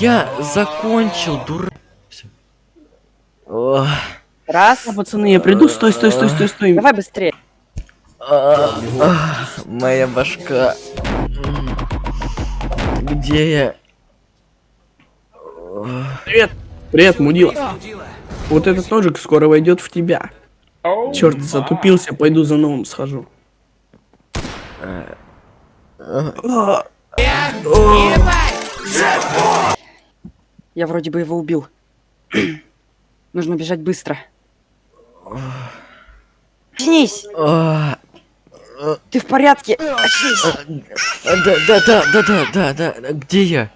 Я закончил, дурак. Раз. Пацаны, я приду, стой. Давай быстрее. Моя башка. Где я? Привет, мудила. Вот этот ножик скоро войдет в тебя. Черт, затупился, пойду за новым схожу. Я вроде бы его убил. Нужно бежать быстро. Очнись! Ты в порядке? Очнись! Да. Где я?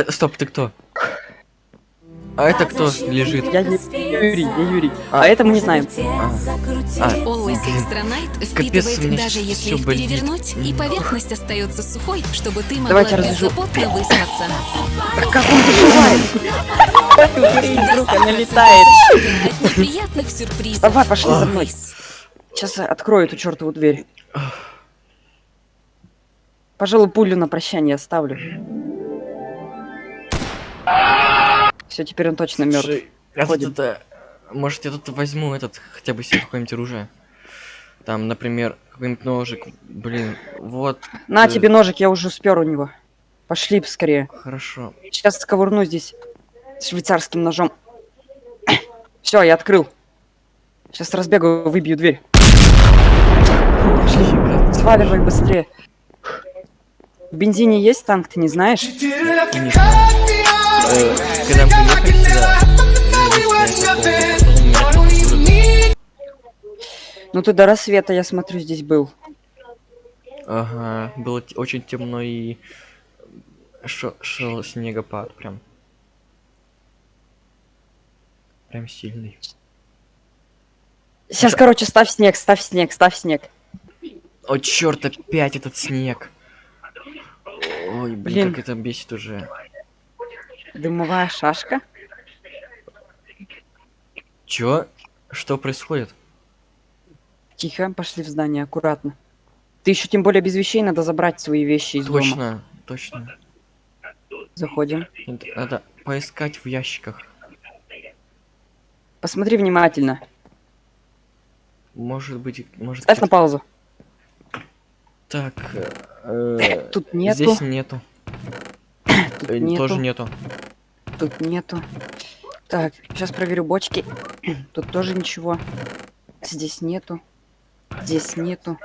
Стоп, ты кто? А это кто лежит? Я Юрий. А это мы не знаем. Always Extra Night Капец, впитывает, мне даже если всё их болит. перевернуть, и поверхность остается сухой, чтобы ты могла Давайте развяжу. беззаботно выспаться. Как он выживает? Рука налетает. От неприятных сюрпризов. Давай, пошли за мной. Сейчас я открою эту чертову дверь. Пожалуй, пулю на прощание оставлю. Все, теперь он точно мертв. Слушай, может, я тут возьму хотя бы себе какое-нибудь оружие. Там, например, какой-нибудь ножик. Блин, вот. На тебе ножик, я уже спер у него. Пошли скорее. Хорошо. Сейчас сковырну здесь швейцарским ножом. Все, я открыл. Сейчас разбегу, выбью дверь. Пошли. Сваливай быстрее. В бензине есть танк, ты не знаешь? Когда мы приехали сюда, Ну ты до рассвета, я смотрю, здесь был. ага, было очень темно и шел снегопад прям сильный. Сейчас, короче, ставь снег. О, черт, опять этот снег. Ой, блин, как это бесит уже. Дымовая шашка. Чё? Что происходит? Тихо, пошли в здание, аккуратно. Ты еще тем более без вещей, надо забрать свои вещи из дома. Точно. Заходим. Надо поискать в ящиках. Посмотри внимательно. Может быть, Ставь на паузу. Так, Тут нету. здесь нету. Тут нету. Тоже нету. Тут нету. Так, сейчас проверю бочки. Тут тоже ничего. Здесь нету. Здесь нету.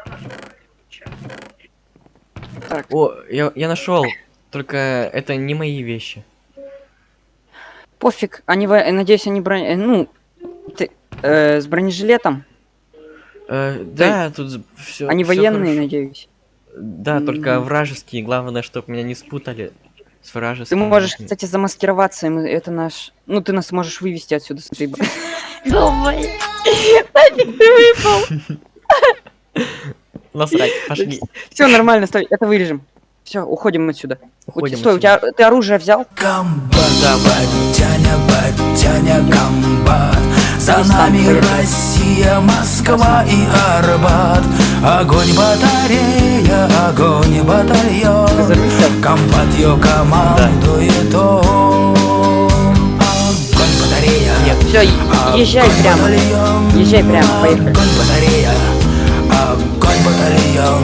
Так, О, я нашел. Только это не мои вещи. пофиг. Они, надеюсь, они ну, ты, с бронежилетом. Да, тут все. Они военные, надеюсь. Да, только вражеские. Главное, чтобы меня не спутали с Ты вражескими. можешь, кстати, замаскироваться, и это наш... Ну, ты нас можешь вывести отсюда с этой... Нафиг ты выпал! Насрать, пошли. Все нормально, стой, это вырежем. Все, уходим отсюда. Уходим Стой, отсюда. ты оружие взял? Батяня комбат. За нами Россия, Москва и Арбат. Огонь батарея, огонь батальон. Комбат ее командует он. Огонь батарея. Все, езжай прямо. Езжай прямо, поехали. Огонь батарея, огонь батальон.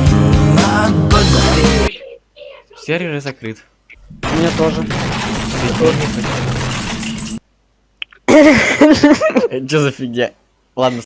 Огонь батарея. Сервер закрыт. У меня тоже. Что за фигня? Ладно.